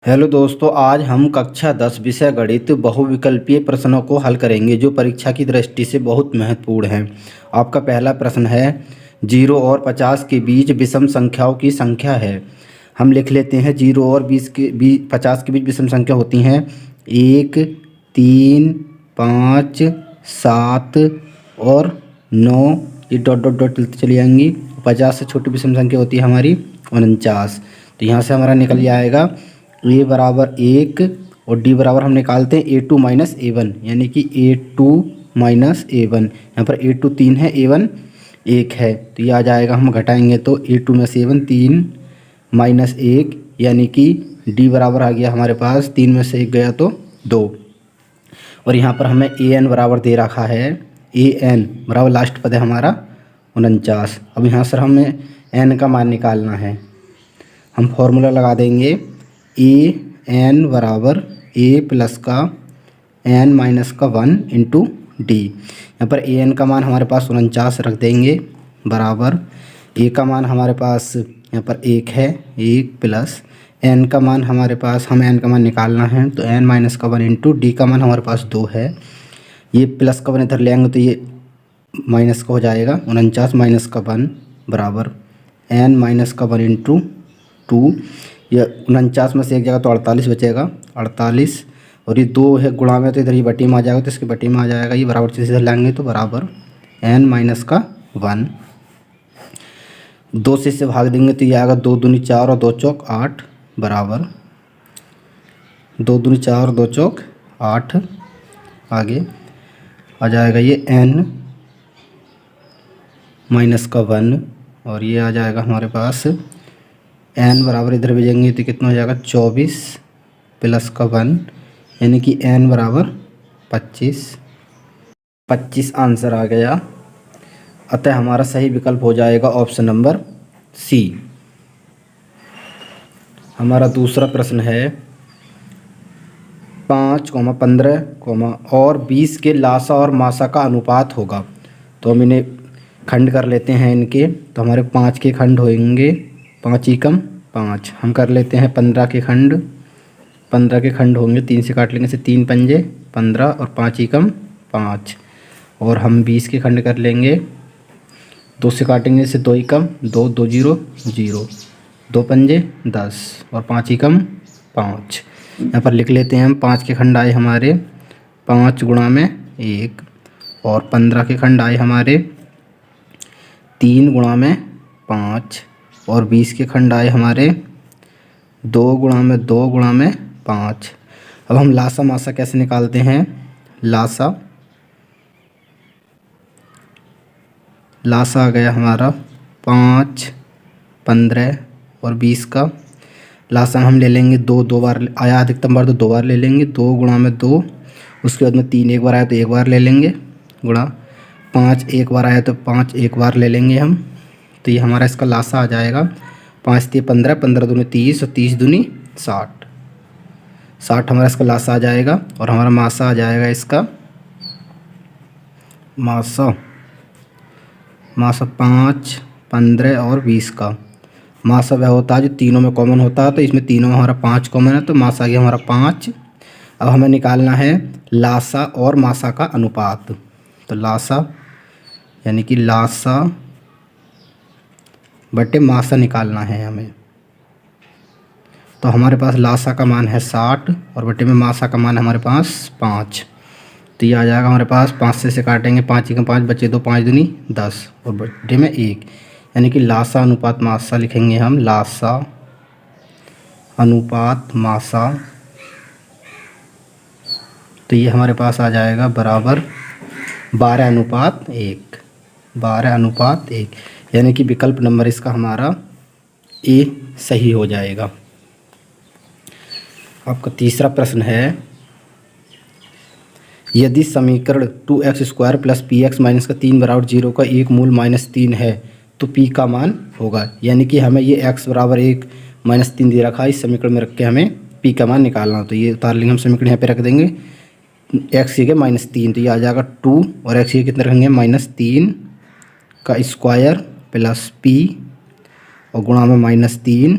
Hello दोस्तों, आज हम कक्षा 10 विषय गणित बहुविकल्पीय प्रश्नों को हल करेंगे जो परीक्षा की दृष्टि से बहुत महत्वपूर्ण हैं। आपका पहला प्रश्न है 0 और 50 के बीच विषम संख्याओं की संख्या है। हम लिख लेते हैं 0 और 50 के बीच विषम संख्या होती हैं 1, 3, 5, 7 और 9। ये डॉट डॉट डॉट चलती चली जाएंगी। 50 से छोटी विषम संख्या होती है हमारी 49। तो यहाँ से हमारा निकल जाएगा ए बराबर 1 और डी बराबर हम निकालते हैं A2 माइनस A1, यानी कि A2 माइनस A1। यहाँ पर A2 3 है, A1 1 है, तो ये आ जाएगा। हम घटाएंगे तो A2 में से A1 3 माइनस 1, यानी कि डी बराबर आ गया हमारे पास 3 में से 1 गया तो 2। और यहाँ पर हमें AN बराबर दे रखा है, AN बराबर लास्ट पद है हमारा 49। अब यहाँ से हमें N का मान निकालना है। हम फॉर्मूला लगा देंगे AN बराबर A प्लस का N माइनस का 1 इंटू डी। यहाँ पर AN का मान हमारे पास 49 रख देंगे, बराबर A का मान हमारे पास यहाँ पर 1 है, 1 प्लस N का मान हमारे पास, हमें N का मान निकालना है तो N माइनस का 1 इंटू डी का मान हमारे पास 2 है। ये प्लस का 1 इधर ले आएंगे तो ये माइनस का हो जाएगा। 49 माइनस का 1 बराबर N माइनस का 1 इंटू 2। ये 49 में से एक जगह तो 48 बचेगा, 48 और ये 2 है गुणा में, तो इधर ये बटी में आ जाएगा, तो इसके बटी में आ जाएगा। ये बराबर चीज़ इधर लाएंगे तो बराबर N माइनस का 1। 2 से इससे भाग देंगे तो ये आएगा 2 दूनी 4 और 2 चौक 8 बराबर 2 दूनी 4 और 2 चौक 8। आगे आ जाएगा ये N माइनस का 1 और ये आ जाएगा हमारे पास N बराबर, इधर भेजेंगे तो कितना हो जाएगा 24 प्लस का 1, यानी कि N बराबर 25 आंसर आ गया। अतः हमारा सही विकल्प हो जाएगा ऑप्शन नंबर सी। हमारा दूसरा प्रश्न है 5, 15, और 20 के लासा और मासा का अनुपात होगा। तो हम इन्हें खंड कर लेते हैं इनके, तो हमारे 5 के खंड होंगे, 5 एकम 5। हम कर लेते हैं 15 के खंड, 15 के खंड होंगे, 3 से काट लेंगे से 3 पंजे 15 और 5 एकम 5। और हम 20 के खंड कर लेंगे, 2 से काटेंगे से 2 एकम 2, 2 0 0, 2 पंजे 10 और 5 एकम 5। यहाँ पर लिख लेते हैं हम 5 के खंड आए हमारे 5 गुणा में 1 और 15 के खंड आए हमारे 3 गुणा में 5 और 20 के खंड आए हमारे 2 गुणा में 2 गुणा में 5। अब हम लासा मासा कैसे निकालते हैं? लासा आ गया हमारा 5, 15 और 20 का लासा हम ले लेंगे 2 बार आया, अधिकतम बार तो 2 बार ले लेंगे, 2 गुणा में 2, उसके बाद में 3 एक बार आया तो 1 बार ले लेंगे, गुणा 5 एक बार आया तो 5 एक बार ले लेंगे हम। तो ये हमारा इसका लासा आ जाएगा 5 3 15, 15 दूनी 30 और 30 दूनी 60, 60 हमारा इसका लासा आ जाएगा। और हमारा मासा आ जाएगा इसका मासा 5, 15 और 20 का। मासा वह होता है जो तीनों में कॉमन होता है, तो इसमें तीनों में हमारा 5 कॉमन है, तो मासा आ गया हमारा 5। अब हमें निकालना है लासा और मासा का अनुपात। तो लासा यानी कि लासा बटे मासा निकालना है हमें। तो हमारे पास लासा का मान है 60 और बटे में मासा का मान है हमारे पास 5। तो ये आ जाएगा हमारे पास 5 से काटेंगे 5 एकम 5 बचे 2, 5 दूनी 10 और बटे में 1, यानी कि लासा अनुपात मासा लिखेंगे हम। लासा अनुपात मासा, तो ये हमारे पास आ जाएगा बराबर 12 अनुपात 1, 12 अनुपात 1, यानी कि विकल्प नंबर इसका हमारा ए सही हो जाएगा। आपका तीसरा प्रश्न है यदि समीकरण 2x² प्लस px माइनस का 3 बराबर 0 का एक मूल -3 है तो p का मान होगा। यानी कि हमें ये x बराबर 1 -3 दे रखा है, इस समीकरण में रख के हमें p का मान निकालना। तो ये उतार लेंगे हम, समीकरण यहाँ पे रख देंगे, x ये -3 तो ये आ जाएगा 2 और x ये कितने रखेंगे -3 का स्क्वायर प्लस p और गुणा में -3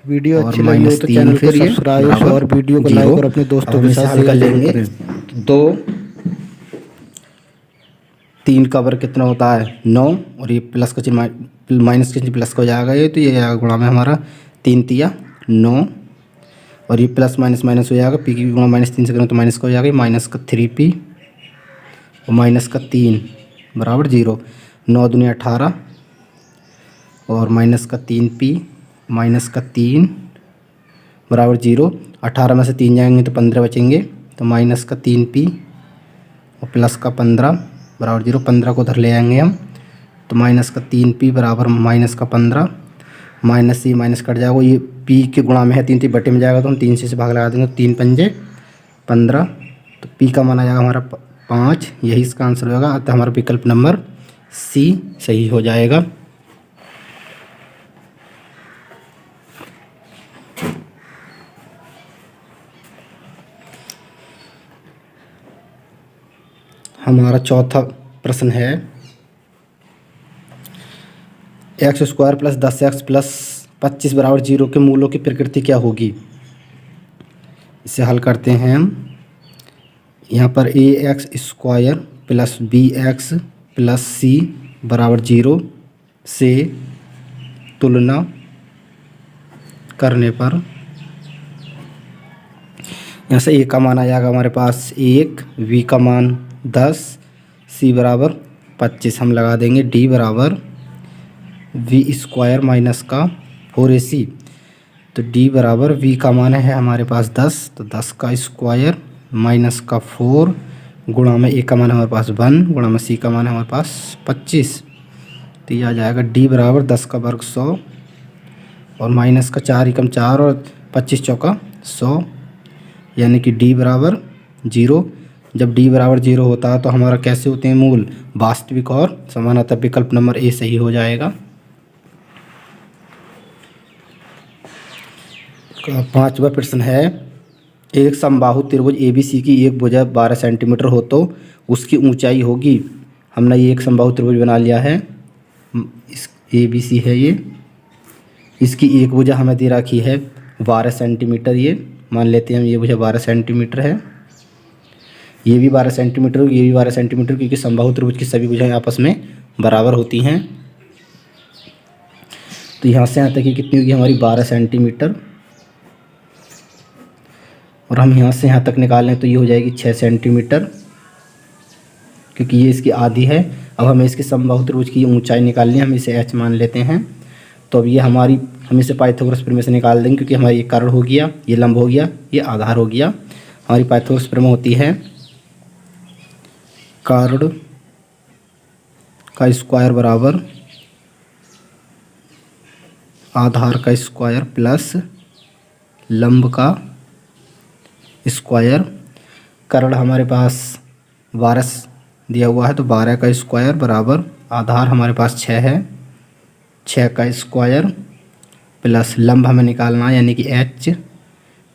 वीडियो और अच्छी लगी हो माइनस तो तीन चैनल को फिर ये सब्सक्राइब बराबर और वीडियो को जीरो। लाइक और अपने अब दोस्तों हम के इसे साथ हल कर शेयर जरूर लेंगे। करें। तो दो तीन का वर्ग कितना होता है 9, और ये प्लस का चिन्ह माइनस के चिन्ह प्लस का हो जाएगा, ये तो ये आएगा गुणा में हमारा 3 तिया 9, और ये प्लस माइनस माइनस हो जाएगा, पी की गुणा माइनस 3 से करें तो माइनस का हो जाएगा, माइनस का 3p और माइनस का 3 बराबर 0। 9 दूनी 18 और माइनस का 3p माइनस का 3 बराबर 0। 18 में से 3 जाएंगे तो 15 बचेंगे, तो माइनस का 3p और प्लस का 15 बराबर 0। 15 को उधर ले आएंगे हम, तो माइनस का 3p बराबर माइनस का 15, माइनस से माइनस कट जाएगा, ये p के गुणा में है 3 3 बटे में जाएगा, तो हम 3 से भाग लगा देंगे, 3 पंजे 15, तो p का मान आ जाएगा हमारा 5। यही इसका आंसर होगा, अतः हमारा विकल्प नंबर सी सही हो जाएगा। हमारा चौथा प्रश्न है x square plus 10x plus 25 बराबर 0 के मूलों की प्रकृति क्या होगी। इसे हल करते हैं हम। यहाँ पर a x square plus b x plus c बराबर 0 से तुलना करने पर यहाँ से ए का मान आ जाएगा हमारे पास 1, वी का मान 10, सी बराबर 25। हम लगा देंगे डी बराबर वी स्क्वायर माइनस का 4ac, तो डी बराबर वी का मान है हमारे पास 10, तो 10 का स्क्वायर माइनस का 4 गुणा में ए का मान हमारे पास 1 गुणा में सी का मान है हमारे पास 25, तो ये आ जाएगा डी बराबर 10 का वर्ग 100 और माइनस का 4 एकम 4 और 25 चौका 100, यानी कि डी बराबर 0। जब डी बराबर 0 होता है तो हमारा कैसे होते हैं मूल, वास्तविक और समानांतर। विकल्प नंबर ए सही हो जाएगा। पांचवा प्रश्न है एक समबाहु त्रिभुज ABC की एक भुजा 12 सेंटीमीटर हो तो उसकी ऊंचाई होगी। हमने ये एक समबाहु त्रिभुज बना लिया है, इस ABC है ये, इसकी एक भुजा हमें दे रखी है 12 सेंटीमीटर। ये मान लेते हैं हम ये भुजा 12 सेंटीमीटर है, ये भी 12 सेंटीमीटर, ये भी 12 सेंटीमीटर, क्योंकि समबाहु त्रिभुज की सभी भुजाएं आपस में बराबर होती हैं। तो यहाँ से यहाँ तक ये कितनी होगी हमारी 12 सेंटीमीटर, और हम यहाँ से यहाँ तक निकालें तो ये हो जाएगी 6 सेंटीमीटर, क्योंकि ये इसकी आधी है। अब हमें इसके समबाहु त्रिभुज की ऊंचाई निकालनी है, हम इसे h मान लेते हैं। तो अब ये हमारी, हम इसे पाइथागोरस प्रमेय से निकाल देंगे, क्योंकि हमारी ये कर्ण हो गया, ये लंब हो गया, ये आधार हो गया। हमारी पाइथागोरस प्रमेय होती है कर्ण का स्क्वायर बराबर आधार का स्क्वायर प्लस लंब का स्क्वायर। कर्ण हमारे पास 12 दिया हुआ है, तो 12 का स्क्वायर बराबर आधार हमारे पास 6 है, 6 का स्क्वायर प्लस लंब हमें निकालना है, यानी कि h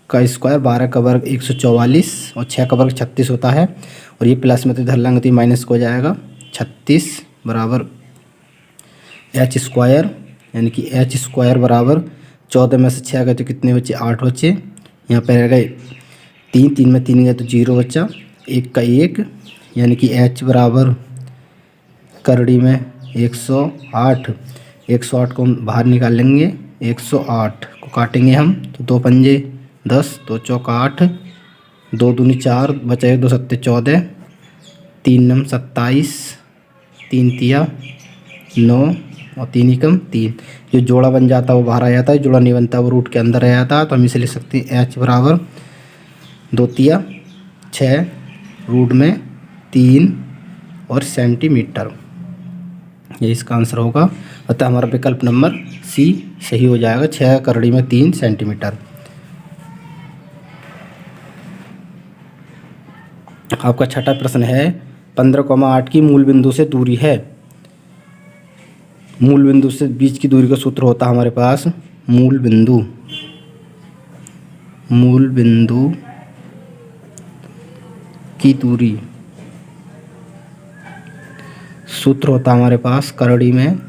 का स्क्वायर। 12 का वर्ग 144 और 6 का वर्ग 36 होता है, और ये प्लस में तो इधर लेंगे तो ये माइनस को हो जाएगा 36 बराबर h स्क्वायर, यानी कि h स्क्वायर बराबर 14 में से 6 गए तो कितने बचे 8 बचे। यहाँ पर रह गए 3, 3 में 3 गए तो 0 बचा, 1 का 1, यानी कि h बराबर करड़ी में 108, 108 को हम बाहर निकाल लेंगे, 108 को काटेंगे हम तो 2 पंजे 10, 2 चौका 8, 2 दूनी 4, बचा 2 सत्ते 14, 3 नम 27, 3 तिया 9 और 3 एकम 3। जो जोड़ा बन जाता है वो बाहर आ जाता है, जोड़ा नहीं बनता वो रूट के अंदर आ जाता है। तो हम इसे लिख सकते हैं h बराबर 2 तिया 6 रूट में 3 और सेंटीमीटर, ये इसका आंसर होगा। अतः हमारा विकल्प नंबर सी सही हो जाएगा, 6 करड़ी में 3 सेंटीमीटर। आपका छठा प्रश्न है 15,8 की मूल बिंदु से दूरी है। मूल बिंदु से बीच की दूरी का सूत्र होता है हमारे पास मूल बिंदु की दूरी, सूत्र होता है हमारे पास करड़ी में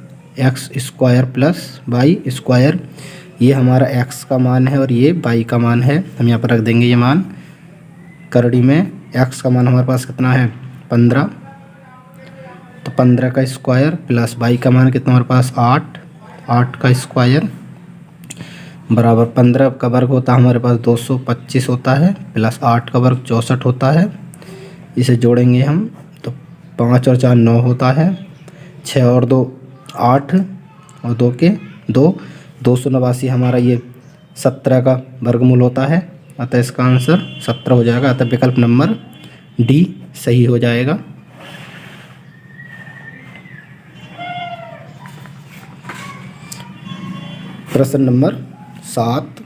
x square plus y square. ये हमारा x का मान है और ये y का मान है। हम यहाँ पर रख देंगे ये मान करड़ी में। x का मान हमारे पास कितना है 15, तो 15 का स्क्वायर प्लस y का मान कितना हमारे पास 8, 8 का स्क्वायर बराबर 15 का वर्ग होता है हमारे पास 225 होता है, प्लस 8 का वर्ग 64 होता है। इसे जोड़ेंगे हम तो 5 और 4 9 होता है, 6 और 2 8 और 2 के 2, 289 हमारा ये 17 का वर्गमूल होता है। अतः इसका आंसर 17 हो जाएगा। अतः विकल्प नंबर डी सही हो जाएगा। प्रश्न नंबर 7,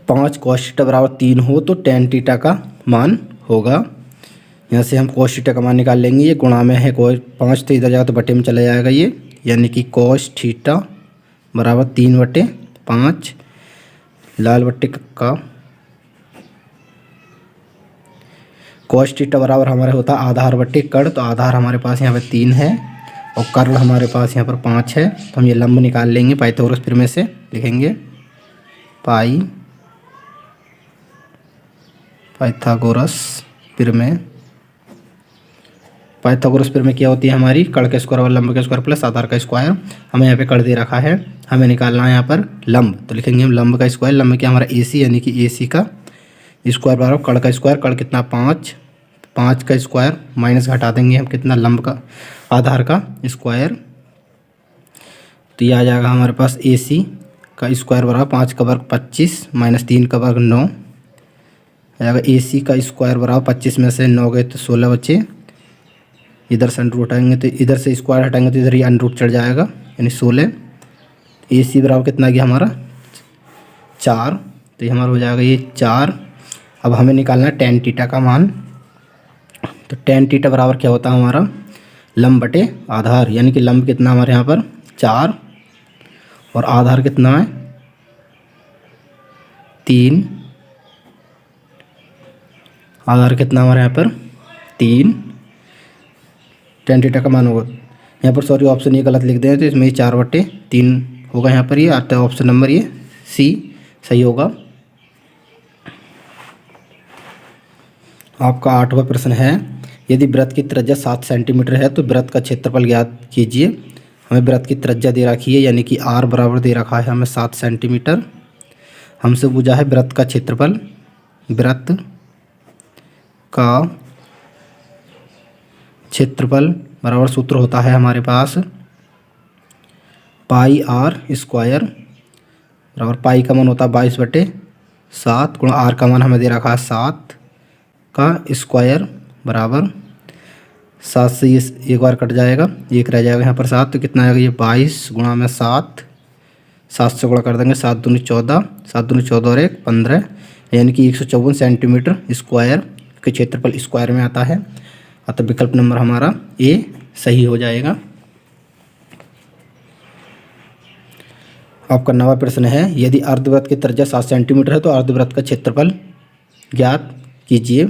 5 cos थीटा बराबर 3 हो तो tan थीटा का मान होगा। यहाँ से हम cos थीटा का मान निकाल लेंगे। ये गुणा में है, कोई 5 तो इधर जाएगा तो बटे में चला जाएगा ये, यानी कि cos थीटा बराबर 3/5 लाल बट्टे का cos थीटा बराबर हमारे होता है आधार बट्टे कर्ण, तो आधार हमारे पास यहाँ पे 3 है और कर्ण हमारे पास यहाँ पर 5 है। तो हम ये लंब निकाल लेंगे। पाइथागोरस प्रमेय से लिखेंगे पाइथागोरस प्रमेय। पाइथागोरस प्रमेय क्या होती है हमारी, कर्ण के स्क्वायर और लंब के स्क्वायर प्लस आधार का स्क्वायर। हमें यहाँ पे कर्ण दे रखा है, हमें निकालना है यहाँ पर लंब, तो लिखेंगे हम लंब का स्क्वायर। लंब क्या हमारा AC, यानी कि AC का स्क्वायर बराबर कर्ण का स्क्वायर। कर्ण कितना 5, 5 का स्क्वायर माइनस घटा देंगे हम कितना लंब का आधार का स्क्वायर, तो ये आ जाएगा हमारे पास AC का स्क्वायर बराबर 5 का वर्ग 25 माइनस 3 का वर्ग 9 आएगा। AC का स्क्वायर बराबर 25 में से 9 गए तो 16 बचे। इधर से अंडर रूट हटाएंगे तो इधर से स्क्वायर हटाएंगे तो इधर ये अंडर रूट चढ़ जाएगा, यानी 16। AC बराबर कितना गया हमारा 4, तो ये हमारा हो जाएगा ये 4। अब हमें निकालना है tan थीटा का मान, तो tan थीटा बराबर क्या होता है हमारा लंब बटे आधार, यानी कि लंब कितना हमारे यहाँ पर 4 और आधार कितना है 3, आधार कितना हमारे यहाँ पर 3। tan थीटा का मान होगा यहाँ पर, सॉरी ऑप्शन ये गलत लिख दें तो इसमें 4/3 होगा यहाँ पर, ये आता है ऑप्शन नंबर ये C सही होगा। आपका 8वां प्रश्न है, यदि वृत्त की त्रिज्या 7 सेंटीमीटर है तो वृत्त का क्षेत्रफल ज्ञात कीजिए। हमें वृत्त की त्रिज्या दे रखी है, यानी कि R बराबर दे रखा है हमें 7 सेंटीमीटर। हमसे पूछा है वृत्त का क्षेत्रफल। वृत्त का क्षेत्रफल बराबर सूत्र होता है हमारे पास πr स्क्वायर बराबर पाई का मान होता है 22/7 गुणा R का मान हमें दे रखा है 7 का स्क्वायर बराबर 7 से ये एक बार कट जाएगा, एक रह जाएगा यहाँ पर 7, तो कितना आएगा ये 22 गुणा में 7, 7 से गुणा कर देंगे 7 दूनी 14, 7 दूनी 14 और 1 15, यानी कि 154 सेंटीमीटर स्क्वायर के क्षेत्रफल स्क्वायर में आता है। अतः विकल्प नंबर हमारा A सही हो जाएगा। आपका 9वां प्रश्न है, यदि अर्धवृत्त की त्रिज्या 7 सेंटीमीटर है तो अर्धवृत्त का क्षेत्रफल ज्ञात कीजिए।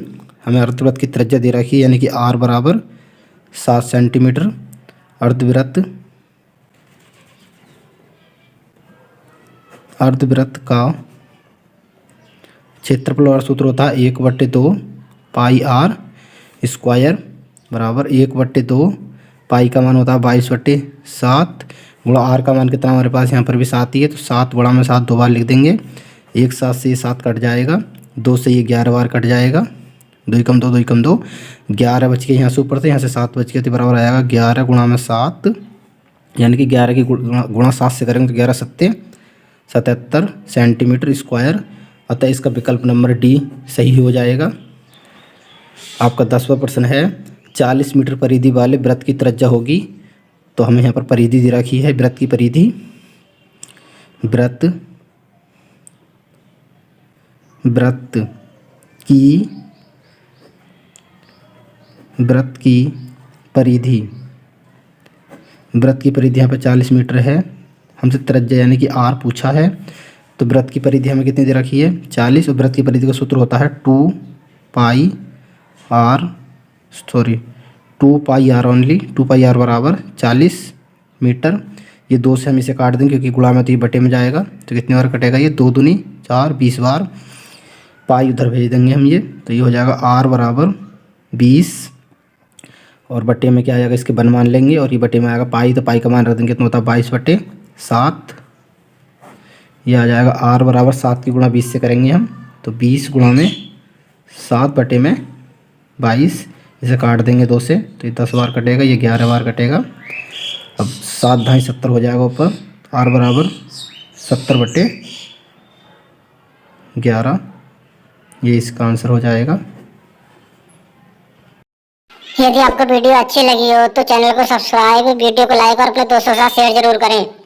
हमें अर्धवृत्त की त्रिज्या दे रखी है, यानी कि R बराबर 7 सेंटीमीटर। अर्धवृत्त का क्षेत्रफल और सूत्र होता है 1/2 पाई R स्क्वायर बराबर 1/2 पाई का मान होता है 22/7 गुणा R का मान कितना हमारे पास यहाँ पर भी 7 ही है, तो 7 गुणा में 7 2 बार लिख देंगे। 1 7 से ये 7 कट जाएगा, 2 से ये 11 बार कट जाएगा, 2 कम 2 2 कम 2 11 बच के यहाँ से ऊपर से यहाँ से 7 बच के तो बराबर आएगा 11 गुणा में 7, यानी कि 11 की गुणा 7 से करेंगे तो 11 7 77 सेंटीमीटर स्क्वायर। अतः इसका विकल्प नंबर D सही हो जाएगा। आपका 10वां प्रश्न है, 40 मीटर परिधि वाले वृत्त की त्रिज्या होगी, तो हमें यहाँ पर परिधि दे रखी है। वृत्त की परिधि, वृत्त की परिधि यहाँ पर 40 मीटर है। हमसे त्रिज्या यानी कि R पूछा है, तो वृत्त की परिधि हमें कितनी दे रखी है 40, और वृत्त की परिधि का सूत्र होता है 2 पाई R ओनली, 2 पाई R बराबर 40 मीटर। ये 2 से हम इसे काट देंगे क्योंकि गुणा में तो ये बटे में जाएगा, तो कितनी बार कटेगा ये 2 दूनी 4 20 बार। पाई उधर भेज देंगे हम ये, तो ये हो जाएगा r बराबर 20 और बटे में क्या आ जाएगा इसके वन मान लेंगे और ये बटे में आएगा पाई, तो पाई का मान रख देंगे कितना होता है 22/7। ये आ जाएगा r बराबर 7 की गुणा 20 से करेंगे हम, तो 20 गुणा में 7 बटे में 22। इसे काट देंगे 2 से, तो ये 10 बार कटेगा, ये 11 बार कटेगा। अब 7 ढाई 70 हो जाएगा ऊपर, r बराबर 70/11, ये इसका आंसर हो जाएगा। यदि आपको वीडियो अच्छी लगी हो तो चैनल को सब्सक्राइब, वीडियो को लाइक और अपने दोस्तों के साथ शेयर जरूर करें।